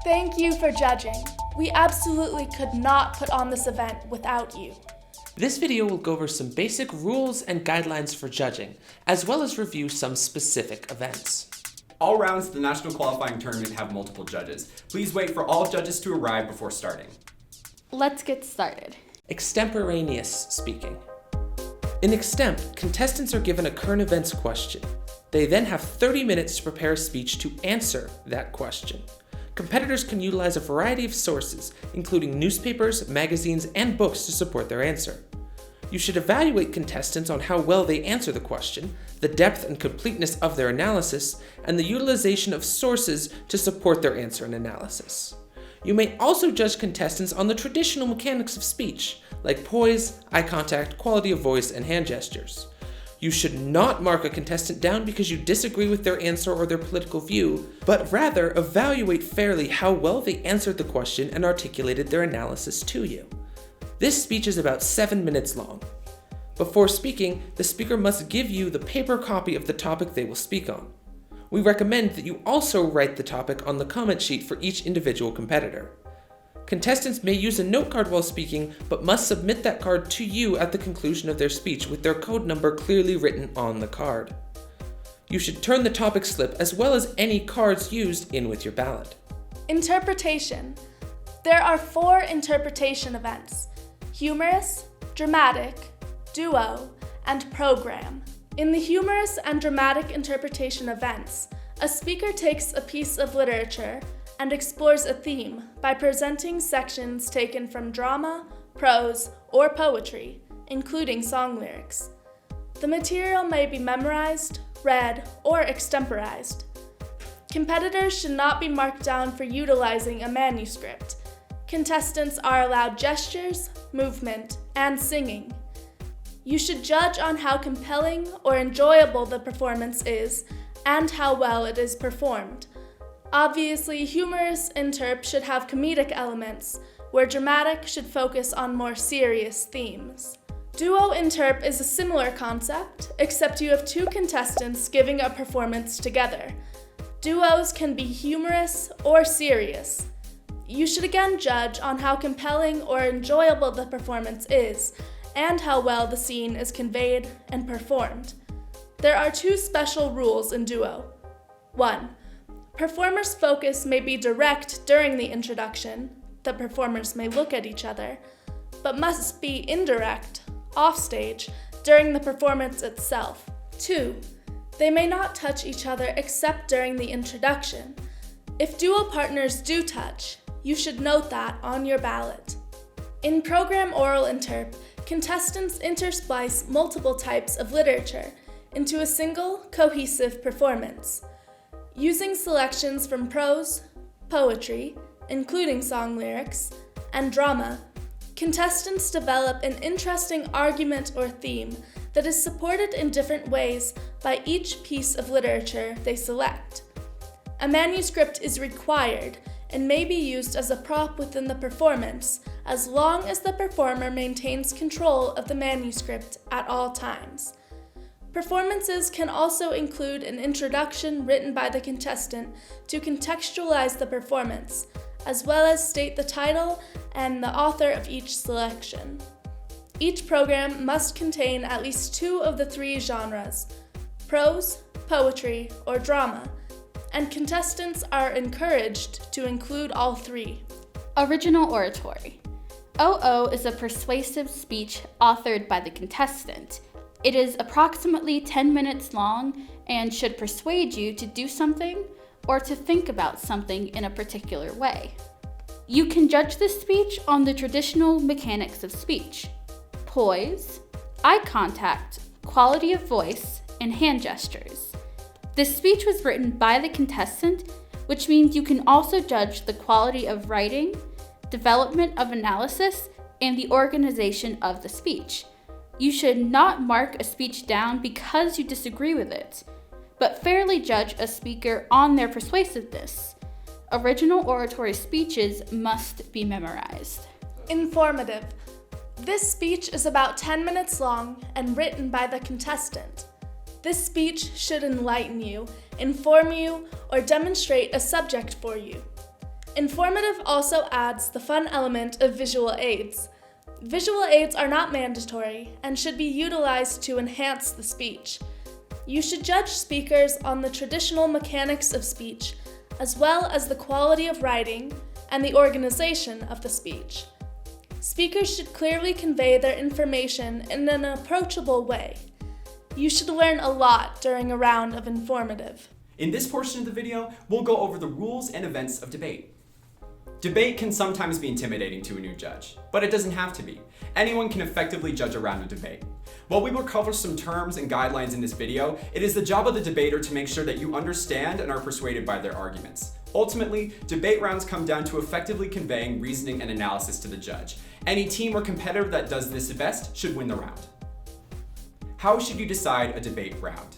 Thank you for judging. We absolutely could not put on this event without you. This video will go over some basic rules and guidelines for judging, as well as review some specific events. All rounds of the National Qualifying Tournament have multiple judges. Please wait for all judges to arrive before starting. Let's get started. Extemporaneous speaking. In extemp, contestants are given a current events question. They then have 30 minutes to prepare a speech to answer that question. Competitors can utilize a variety of sources, including newspapers, magazines, and books to support their answer. You should evaluate contestants on how well they answer the question, the depth and completeness of their analysis, and the utilization of sources to support their answer and analysis. You may also judge contestants on the traditional mechanics of speech, like poise, eye contact, quality of voice, and hand gestures. You should not mark a contestant down because you disagree with their answer or their political view, but rather evaluate fairly how well they answered the question and articulated their analysis to you. This speech is about 7 minutes long. Before speaking, the speaker must give you the paper copy of the topic they will speak on. We recommend that you also write the topic on the comment sheet for each individual competitor. Contestants may use a note card while speaking, but must submit that card to you at the conclusion of their speech with their code number clearly written on the card. You should turn the topic slip as well as any cards used in with your ballot. Interpretation. There are 4 interpretation events: humorous, dramatic, duo, and program. In the humorous and dramatic interpretation events, a speaker takes a piece of literature and explores a theme by presenting sections taken from drama, prose, or poetry, including song lyrics. The material may be memorized, read, or extemporized. Competitors should not be marked down for utilizing a manuscript. Contestants are allowed gestures, movement, and singing. You should judge on how compelling or enjoyable the performance is and how well it is performed. Obviously, humorous interp should have comedic elements, where dramatic should focus on more serious themes. Duo interp is a similar concept, except you have 2 contestants giving a performance together. Duos can be humorous or serious. You should again judge on how compelling or enjoyable the performance is, and how well the scene is conveyed and performed. There are 2 special rules in duo. 1. Performers' focus may be direct during the introduction, the performers may look at each other, but must be indirect, offstage, during the performance itself. 2. They may not touch each other except during the introduction. If duo partners do touch, you should note that on your ballot. In program oral interp, contestants intersplice multiple types of literature into a single, cohesive performance. Using selections from prose, poetry, including song lyrics, and drama, contestants develop an interesting argument or theme that is supported in different ways by each piece of literature they select. A manuscript is required and may be used as a prop within the performance as long as the performer maintains control of the manuscript at all times. Performances can also include an introduction written by the contestant to contextualize the performance, as well as state the title and the author of each selection. Each program must contain at least 2 of the 3 genres: prose, poetry, or drama, and contestants are encouraged to include all 3. Original oratory. OO is a persuasive speech authored by the contestant. It is approximately 10 minutes long and should persuade you to do something or to think about something in a particular way. You can judge this speech on the traditional mechanics of speech: poise, eye contact, quality of voice, and hand gestures. This speech was written by the contestant, which means you can also judge the quality of writing, development of analysis, and the organization of the speech. You should not mark a speech down because you disagree with it, but fairly judge a speaker on their persuasiveness. Original oratory speeches must be memorized. Informative. This speech is about 10 minutes long and written by the contestant. This speech should enlighten you, inform you, or demonstrate a subject for you. Informative also adds the fun element of visual aids. Visual aids are not mandatory and should be utilized to enhance the speech. You should judge speakers on the traditional mechanics of speech, as well as the quality of writing and the organization of the speech. Speakers should clearly convey their information in an approachable way. You should learn a lot during a round of informative. In this portion of the video, we'll go over the rules and events of debate. Debate can sometimes be intimidating to a new judge, but it doesn't have to be. Anyone can effectively judge a round of debate. While we will cover some terms and guidelines in this video, it is the job of the debater to make sure that you understand and are persuaded by their arguments. Ultimately, debate rounds come down to effectively conveying reasoning and analysis to the judge. Any team or competitor that does this best should win the round. How should you decide a debate round?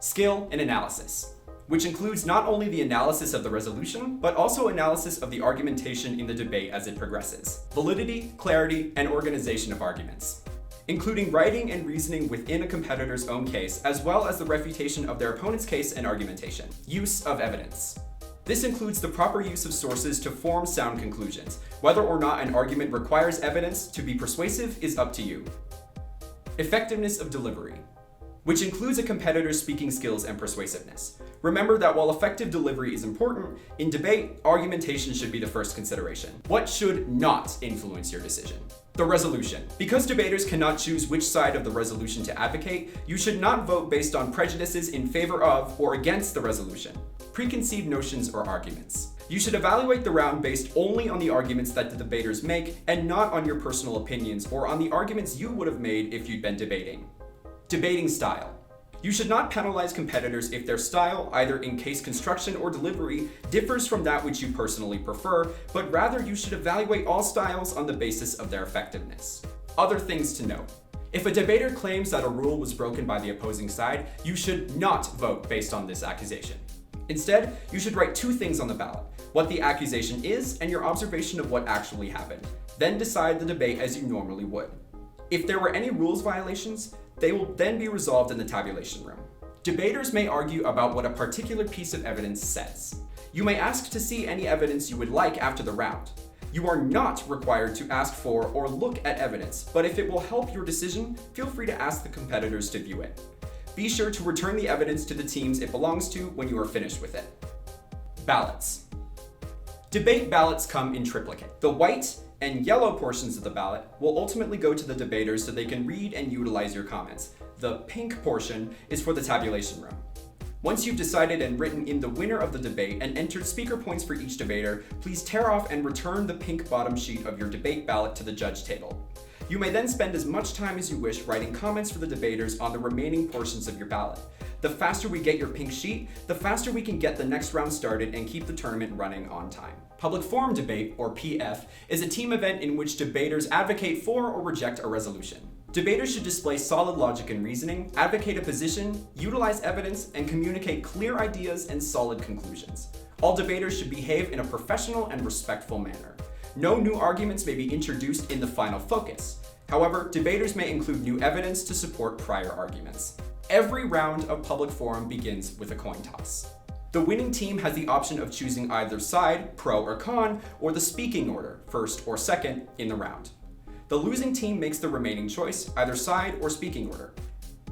Skill and analysis, which includes not only the analysis of the resolution, but also analysis of the argumentation in the debate as it progresses. Validity, clarity, and organization of arguments, including writing and reasoning within a competitor's own case, as well as the refutation of their opponent's case and argumentation. Use of evidence. This includes the proper use of sources to form sound conclusions. Whether or not an argument requires evidence to be persuasive is up to you. Effectiveness of delivery, which includes a competitor's speaking skills and persuasiveness. Remember that while effective delivery is important, in debate, argumentation should be the first consideration. What should not influence your decision? The resolution. Because debaters cannot choose which side of the resolution to advocate, you should not vote based on prejudices in favor of or against the resolution, preconceived notions or arguments. You should evaluate the round based only on the arguments that the debaters make and not on your personal opinions or on the arguments you would have made if you'd been debating. Debating style. You should not penalize competitors if their style, either in case construction or delivery, differs from that which you personally prefer, but rather you should evaluate all styles on the basis of their effectiveness. Other things to note. If a debater claims that a rule was broken by the opposing side, you should not vote based on this accusation. Instead, you should write two things on the ballot: what the accusation is and your observation of what actually happened. Then decide the debate as you normally would. If there were any rules violations, they will then be resolved in the tabulation room. Debaters may argue about what a particular piece of evidence says. You may ask to see any evidence you would like after the round. You are not required to ask for or look at evidence, but if it will help your decision, feel free to ask the competitors to view it. Be sure to return the evidence to the teams it belongs to when you are finished with it. Ballots. Debate ballots come in triplicate. The white and yellow portions of the ballot will ultimately go to the debaters so they can read and utilize your comments. The pink portion is for the tabulation room. Once you've decided and written in the winner of the debate and entered speaker points for each debater, please tear off and return the pink bottom sheet of your debate ballot to the judge table. You may then spend as much time as you wish writing comments for the debaters on the remaining portions of your ballot. The faster we get your pink sheet, the faster we can get the next round started and keep the tournament running on time. Public Forum Debate, or PF, is a team event in which debaters advocate for or reject a resolution. Debaters should display solid logic and reasoning, advocate a position, utilize evidence, and communicate clear ideas and solid conclusions. All debaters should behave in a professional and respectful manner. No new arguments may be introduced in the final focus. However, debaters may include new evidence to support prior arguments. Every round of Public Forum begins with a coin toss. The winning team has the option of choosing either side, pro or con, or the speaking order, first or second, in the round. The losing team makes the remaining choice, either side or speaking order.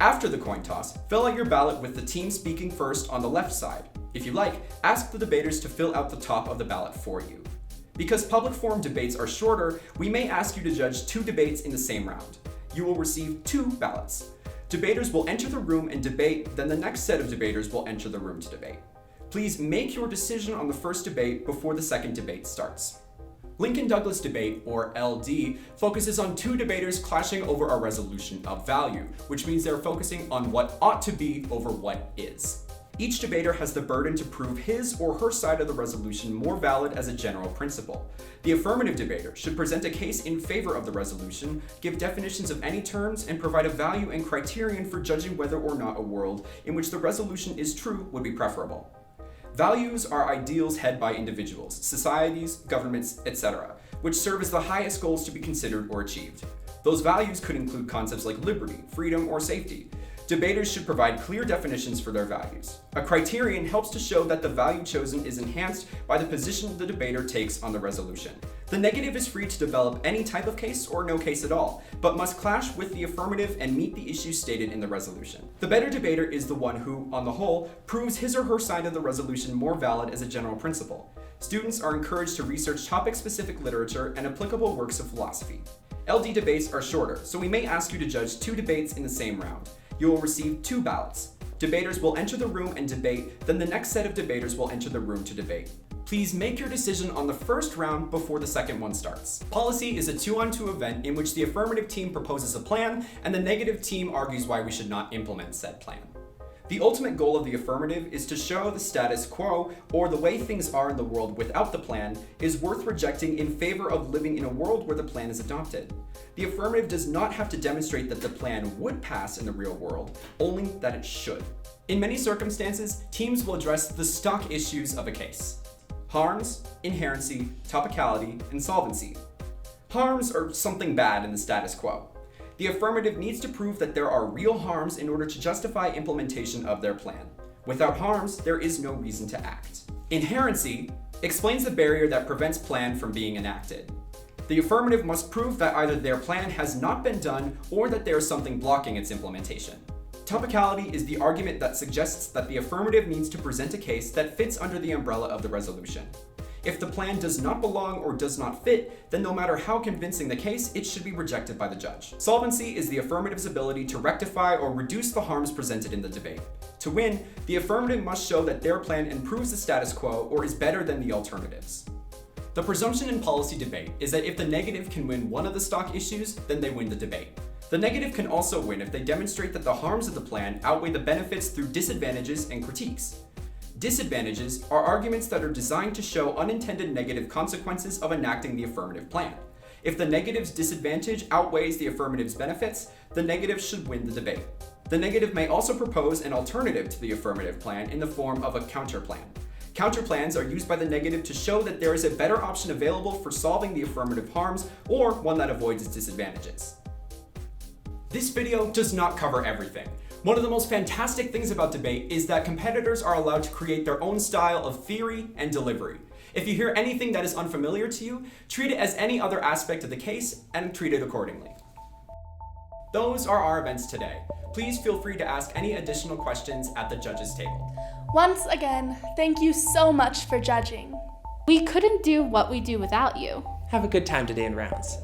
After the coin toss, fill out your ballot with the team speaking first on the left side. If you like, ask the debaters to fill out the top of the ballot for you. Because Public Forum debates are shorter, we may ask you to judge two debates in the same round. You will receive two ballots. Debaters will enter the room and debate, then the next set of debaters will enter the room to debate. Please make your decision on the first debate before the second debate starts. Lincoln Douglas debate, or LD, focuses on two debaters clashing over a resolution of value, which means they're focusing on what ought to be over what is. Each debater has the burden to prove his or her side of the resolution more valid as a general principle. The affirmative debater should present a case in favor of the resolution, give definitions of any terms, and provide a value and criterion for judging whether or not a world in which the resolution is true would be preferable. Values are ideals held by individuals, societies, governments, etc., which serve as the highest goals to be considered or achieved. Those values could include concepts like liberty, freedom, or safety. Debaters should provide clear definitions for their values. A criterion helps to show that the value chosen is enhanced by the position the debater takes on the resolution. The negative is free to develop any type of case or no case at all, but must clash with the affirmative and meet the issues stated in the resolution. The better debater is the one who, on the whole, proves his or her side of the resolution more valid as a general principle. Students are encouraged to research topic-specific literature and applicable works of philosophy. LD debates are shorter, so we may ask you to judge 2 debates in the same round. You will receive 2 ballots. Debaters will enter the room and debate, then the next set of debaters will enter the room to debate. Please make your decision on the first round before the second one starts. Policy is a 2-on-2 event in which the affirmative team proposes a plan and the negative team argues why we should not implement said plan. The ultimate goal of the affirmative is to show the status quo, or the way things are in the world without the plan, is worth rejecting in favor of living in a world where the plan is adopted. The affirmative does not have to demonstrate that the plan would pass in the real world, only that it should. In many circumstances, teams will address the stock issues of a case: harms, inherency, topicality, and solvency. Harms are something bad in the status quo. The affirmative needs to prove that there are real harms in order to justify implementation of their plan. Without harms, there is no reason to act. Inherency explains the barrier that prevents plan from being enacted. The affirmative must prove that either their plan has not been done or that there is something blocking its implementation. Topicality is the argument that suggests that the affirmative needs to present a case that fits under the umbrella of the resolution. If the plan does not belong or does not fit, then no matter how convincing the case, it should be rejected by the judge. Solvency is the affirmative's ability to rectify or reduce the harms presented in the debate. To win, the affirmative must show that their plan improves the status quo or is better than the alternatives. The presumption in policy debate is that if the negative can win one of the stock issues, then they win the debate. The negative can also win if they demonstrate that the harms of the plan outweigh the benefits through disadvantages and critiques. Disadvantages are arguments that are designed to show unintended negative consequences of enacting the affirmative plan. If the negative's disadvantage outweighs the affirmative's benefits, the negative should win the debate. The negative may also propose an alternative to the affirmative plan in the form of a counterplan. Counterplans are used by the negative to show that there is a better option available for solving the affirmative harms, or one that avoids its disadvantages. This video does not cover everything. One of the most fantastic things about debate is that competitors are allowed to create their own style of theory and delivery. If you hear anything that is unfamiliar to you, treat it as any other aspect of the case and treat it accordingly. Those are our events today. Please feel free to ask any additional questions at the judges' table. Once again, thank you so much for judging. We couldn't do what we do without you. Have a good time today in rounds.